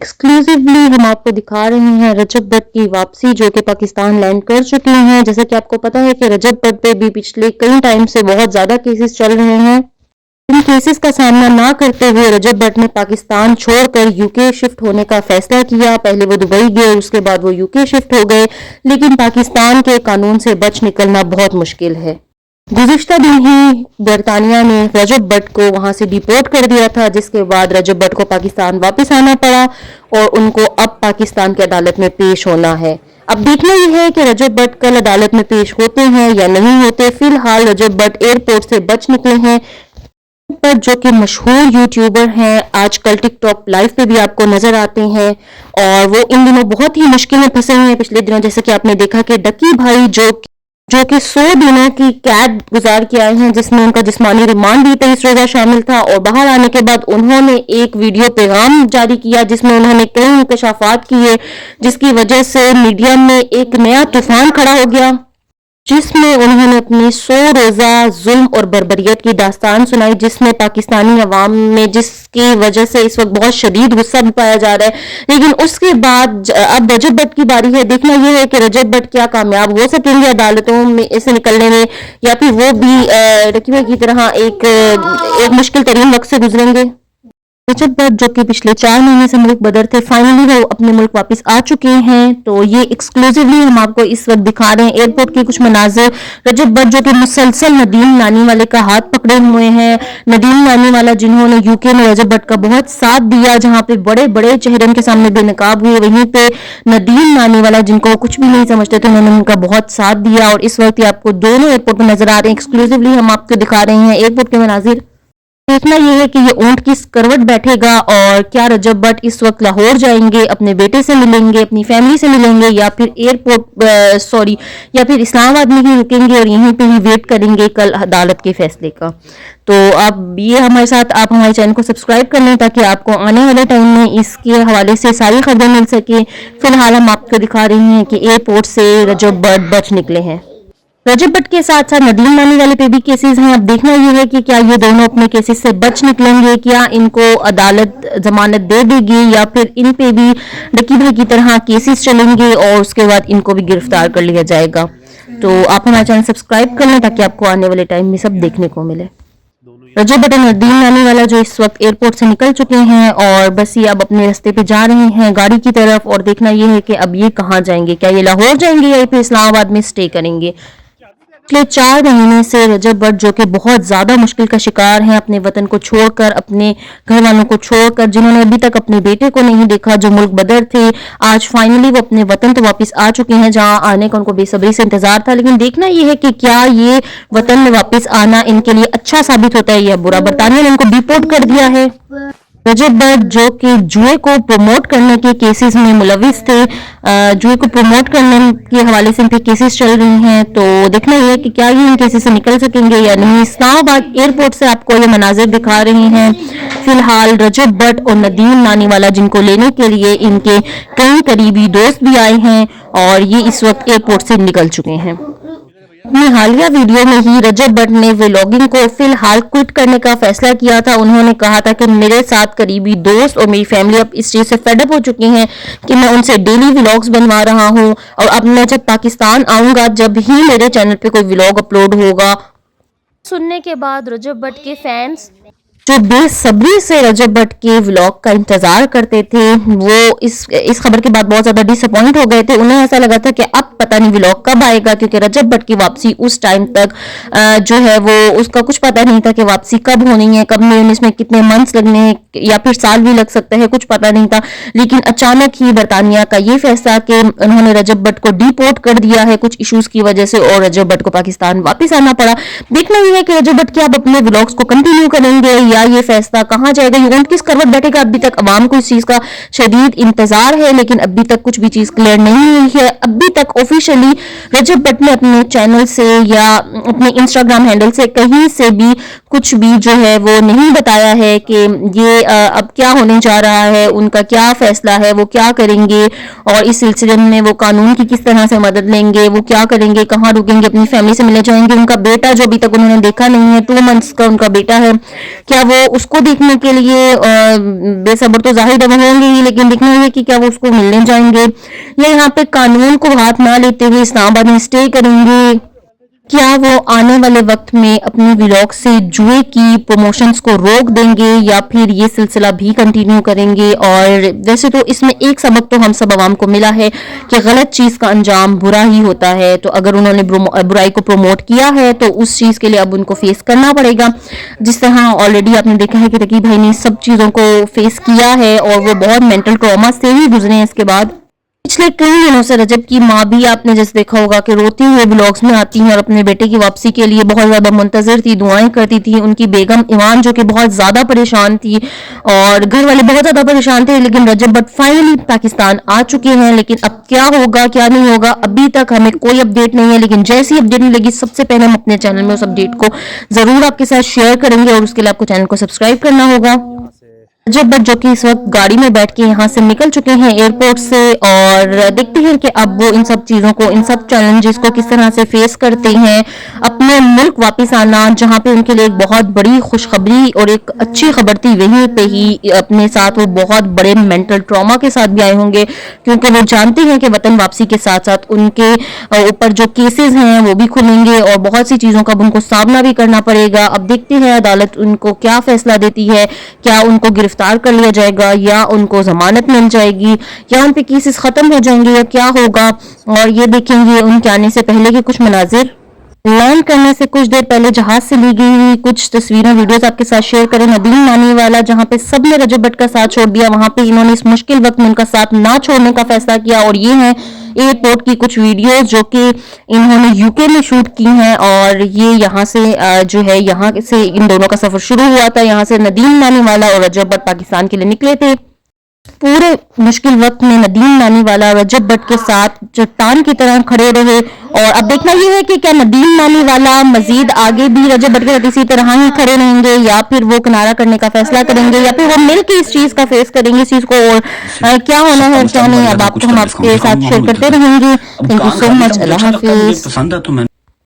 Exclusively हम आपको दिखा रहे हैं रजब भट्ट की वापसी, जो कि पाकिस्तान लैंड कर चुके हैं। जैसा कि आपको पता है कि रजब भट्ट पे भी पिछले कई टाइम से बहुत ज्यादा केसेस चल रहे हैं। इन केसेस का सामना ना करते हुए रजब भट्ट ने पाकिस्तान छोड़कर यूके शिफ्ट होने का फैसला किया। पहले वो दुबई गए, उसके बाद वो यूके शिफ्ट हो गए, लेकिन पाकिस्तान के कानून से बच निकलना बहुत मुश्किल है। गुज़िश्ता दिन ही बरतानिया ने रजब भट्ट को वहां से डिपोर्ट कर दिया था, जिसके बाद रजब भट्ट को पाकिस्तान वापस आना पड़ा और उनको अब पाकिस्तान की अदालत में पेश होना है। अब देखना यह है कि रजब भट्ट कल अदालत में पेश होते हैं या नहीं होते। फिलहाल रजब भट्ट एयरपोर्ट से बच निकले हैं, पर जो कि मशहूर यूट्यूबर हैं, आजकल टिकटॉक लाइव पे भी आपको नजर आते हैं और वो इन दिनों बहुत ही मुश्किल में फंसे हुए हैं। पिछले दिनों जैसे कि आपने देखा कि डकी भाई जो कि 100 दिनों की कैद गुजार के आए हैं, जिसमें उनका जिस्मानी रिमांड भी 23 रोजा शामिल था, और बाहर आने के बाद उन्होंने एक वीडियो पैगाम जारी किया जिसमें उन्होंने कई इंकशाफात किए, जिसकी वजह से मीडिया में एक नया तूफान खड़ा हो गया, जिसमें उन्होंने अपनी 100 रोजा जुल्म और बर्बरियत की दास्तान सुनाई, जिसमें पाकिस्तानी अवाम में जिसकी वजह से इस वक्त बहुत शदीद गुस्सा भी पाया जा रहा है। लेकिन उसके बाद अब रजब भट्ट की बारी है। देखना यह है कि रजब भट्ट क्या कामयाब हो सकेंगे अदालतों में से निकलने में, या फिर वो भी रकीबा की तरह एक मुश्किल तरीन वक्त से गुजरेंगे। रजब भट्ट जो कि पिछले 4 महीने से मुल्क बदर थे, फाइनली वो अपने मुल्क वापस आ चुके हैं। तो ये एक्सक्लूसिवली हम आपको इस वक्त दिखा रहे हैं एयरपोर्ट के कुछ मनाजिर। रजब भट्ट जो कि मुसलसल नदीम नानी वाले का हाथ पकड़े हुए हैं, नदीम नानी वाला जिन्होंने यूके में रजब भट्ट का बहुत साथ दिया, जहां पे बड़े बड़े चेहरे उनके सामने बेनकाब हुए, वहीं पे नदीम नानी वाला जिनको कुछ भी नहीं समझते थे, उन्होंने उनका बहुत साथ दिया। और इस वक्त आपको दोनों एयरपोर्ट पर नजर आ रहे हैं। एक्सक्लूसिवली हम आपको दिखा रहे हैं एयरपोर्ट के मनाजिर। देखना यह है कि ये ऊंट किस करवट बैठेगा और क्या रजब भट्ट इस वक्त लाहौर जाएंगे, अपने बेटे से मिलेंगे, अपनी फैमिली से मिलेंगे, या फिर या फिर इस्लामाबाद में ही रुकेंगे और यहीं पे ही वेट करेंगे कल अदालत के फैसले का। तो आप ये हमारे साथ आप हमारे चैनल को सब्सक्राइब कर लें ताकि आपको आने वाले टाइम में इसके हवाले से सारी खबरें मिल सके। फिलहाल हम आपको दिखा रहे हैं कि एयरपोर्ट से रजब भट्ट बच निकले हैं। रजब भट्ट के साथ साथ नदीम नानी वाले पे भी केसेस हैं। अब देखना यह है कि क्या ये दोनों अपने केसेस से बच निकलेंगे, क्या इनको अदालत जमानत दे देगी, या फिर इन पे भी डकी भाई की तरह केसेस चलेंगे और उसके बाद इनको भी गिरफ्तार कर लिया जाएगा। तो आप हमारा चैनल सब्सक्राइब कर लें ताकि आपको आने वाले टाइम में सब देखने को मिले। रजब भट्ट नदीम नानी वाला जो इस वक्त एयरपोर्ट से निकल चुके हैं और बस ये अब अपने रास्ते पे जा रहे हैं गाड़ी की तरफ। और देखना ये है कि अब ये कहाँ जाएंगे, क्या ये लाहौर जाएंगे या फिर इस्लामाबाद में स्टे करेंगे। पिछले 4 महीने से रजब भट्ट जो कि बहुत ज्यादा मुश्किल का शिकार हैं, अपने वतन को छोड़कर, अपने घर वालों को छोड़कर, जिन्होंने अभी तक अपने बेटे को नहीं देखा, जो मुल्क बदर थे, आज फाइनली वो अपने वतन तो वापस आ चुके हैं, जहां आने का उनको बेसब्री से इंतजार था। लेकिन देखना यह है कि क्या ये वतन में वापस आना इनके लिए अच्छा साबित होता है या बुरा। बरतानिया ने इनको डिपोर्ट कर दिया है। रजब भट्ट जो कि जुए को प्रमोट करने के केसेस में मुलविस थे, जुए को प्रमोट करने के हवाले से इन पे केसेस चल रही हैं। तो देखना यह है कि क्या ये इन केसेस से निकल सकेंगे या नहीं। इस्लामाबाद एयरपोर्ट से आपको ये मनाजिर दिखा रहे हैं। फिलहाल रजब भट्ट और नदीम नानी वाला जिनको लेने के लिए इनके कई करीबी दोस्त भी आए हैं और ये इस वक्त एयरपोर्ट से निकल चुके हैं। अपनी हालिया वीडियो में ही रजब भट्ट ने व्लॉगिंग को फिलहाल क्विट करने का फैसला किया था। उन्होंने कहा था कि मेरे साथ करीबी दोस्त और मेरी फैमिली अब इस चीज से फेडअप हो चुकी हैं कि मैं उनसे डेली व्लॉग्स बनवा रहा हूं, और अब मैं जब पाकिस्तान आऊंगा, जब ही मेरे चैनल पे कोई व्लॉग अपलोड होगा। सुनने के बाद रजब भट्ट के फैंस जो बेसब्री से रजब भट्ट के व्लॉग का इंतजार करते थे, वो इस खबर के बाद बहुत ज्यादा डिसअपॉइंट हो गए थे। उन्हें ऐसा लगा था कि अब पता नहीं व्लॉग कब आएगा, क्योंकि रजब भट्ट की वापसी उस टाइम तक जो है वो उसका कुछ पता नहीं था कि वापसी कब होनी है, कब में इसमें कितने मंथ्स लगने हैं या फिर साल भी लग सकता है, कुछ पता नहीं था। लेकिन अचानक ही बरतानिया का ये फैसला कि उन्होंने रजब भट्ट को डिपोर्ट कर दिया है कुछ इश्यूज की वजह से, और रजब भट्ट को पाकिस्तान वापस आना पड़ा। देखना यह है कि रजब भट्ट क्या अब अपने व्लॉग्स को कंटिन्यू करेंगे या ये फैसला कहां जाएगा, ये ऊंट किस करवट बैठेगा। अभी तक अवाम को इस चीज का शदीद इंतजार है, लेकिन अभी तक कुछ भी चीज क्लियर नहीं हुई है। अभी तक ऑफिशियली रजब भट्ट ने अपने चैनल से या अपने इंस्टाग्राम हैंडल से कहीं से भी कुछ भी जो है वो नहीं बताया है कि ये अब क्या होने जा रहा है, उनका क्या फैसला है, वो क्या करेंगे, और इस सिलसिले में वो कानून की किस तरह से मदद लेंगे, वो क्या करेंगे, कहाँ रुकेंगे, अपनी फैमिली से मिलने जाएंगे। उनका बेटा जो अभी तक उन्होंने देखा नहीं है, 2 मंथ्स का उनका बेटा है, क्या وہ اس کو دیکھنے کے لیے بے صبر تو ظاہر ہے وہ ہوں گے ہی، لیکن دیکھنا یہ کہ کیا وہ اس کو ملنے جائیں گے یا یہاں پہ قانون کو ہاتھ نہ لیتے ہوئے اسلام آباد میں اسٹے کریں گے، کیا وہ آنے والے وقت میں اپنے ولاگ سے جوئے کی پروموشنز کو روک دیں گے یا پھر یہ سلسلہ بھی کنٹینیو کریں گے۔ اور ویسے تو اس میں ایک سبق تو ہم سب عوام کو ملا ہے کہ غلط چیز کا انجام برا ہی ہوتا ہے، تو اگر انہوں نے برائی کو پروموٹ کیا ہے تو اس چیز کے لیے اب ان کو فیس کرنا پڑے گا، جس طرح آلریڈی آپ نے دیکھا ہے کہ رقیب بھائی نے سب چیزوں کو فیس کیا ہے اور وہ بہت مینٹل ٹراما سے ہی گزرے ہیں اس کے بعد۔ پچھلے کئی دنوں سے رجب کی ماں بھی آپ نے جیسے دیکھا ہوگا کہ روتی ہوئے بلاگز میں آتی ہیں اور اپنے بیٹے کی واپسی کے لیے بہت زیادہ منتظر تھی، دعائیں کرتی تھی۔ ان کی بیگم ایمان جو کہ بہت زیادہ پریشان تھی اور گھر والے بہت زیادہ پریشان تھے، لیکن رجب بٹ فائنلی پاکستان آ چکے ہیں، لیکن اب کیا ہوگا کیا نہیں ہوگا ابھی تک ہمیں کوئی اپڈیٹ نہیں ہے، لیکن جیسی اپڈیٹ ملے گی سب سے پہلے ہم اپنے چینل میں اس اپڈیٹ کو ضرور آپ کے ساتھ شیئر کریں گے، اور اس کے لیے آپ کو چینل کو سبسکرائب کرنا ہوگا۔ رجب بٹ جو کہ اس وقت گاڑی میں بیٹھ کے یہاں سے نکل چکے ہیں ایئرپورٹ سے، اور دیکھتے ہیں کہ اب وہ ان سب چیزوں کو، ان سب چیلنجز کو کس طرح سے فیس کرتے ہیں، اپنے ملک واپس آنا جہاں پہ ان کے لیے ایک بہت بڑی خوشخبری اور ایک اچھی خبر تھی، وہیں پہ ہی اپنے ساتھ وہ بہت بڑے مینٹل ٹراما کے ساتھ بھی آئے ہوں گے، کیونکہ وہ جانتے ہیں کہ وطن واپسی کے ساتھ ساتھ ان کے اوپر جو کیسز ہیں وہ بھی کھلیں گے اور بہت سی چیزوں کا اب ان کو سامنا بھی کرنا پڑے گا۔ اب دیکھتے ہیں عدالت ان کو کیا فیصلہ دیتی ہے، کیا ان کو گرفتار کر لیا جائے گا یا ان کو ضمانت مل جائے گی یا ان پہ کیسز ختم ہو جائیں گے یا کیا ہوگا، اور یہ دیکھیں گے ان کے آنے سے پہلے کے کچھ مناظر۔ لینڈ کرنے سے کچھ دیر پہلے جہاز سے لی گئی کچھ تصویریں ویڈیوز آپ کے ساتھ شیئر کریں۔ ندیم نانی والا جہاں پہ سب نے رجب بٹ کا ساتھ چھوڑ دیا، وہاں پہ انہوں نے اس مشکل وقت میں ان کا ساتھ نہ چھوڑنے کا فیصلہ کیا، اور یہ ہیں ایئرپورٹ کی کچھ ویڈیوز جو کہ انہوں نے UK میں شوٹ کی ہیں، اور یہ یہاں سے جو ہے یہاں سے ان دونوں کا سفر شروع ہوا تھا، یہاں سے ندیم نانی والا اور رجب بٹ پاکستان کے لیے نکلے تھے۔ پورے مشکل وقت میں ندیم نانی والا رجب بٹ کے ساتھ چٹان کی طرح کھڑے رہے، اور اب دیکھنا یہ ہے کہ کیا ندیم نانی والا مزید آگے بھی رجب بٹ کے ساتھ اسی طرح ہی کھڑے رہیں گے یا پھر وہ کنارہ کرنے کا فیصلہ کریں گے یا پھر وہ مل کے اس چیز کا فیس کریں گے اس چیز کو، اور کیا ہونا ہے کیا نہیں اب آپ کو ہم آپ کے ساتھ شیئر کرتے رہیں گے۔ تھینک یو سو مچ، اللہ حافظ۔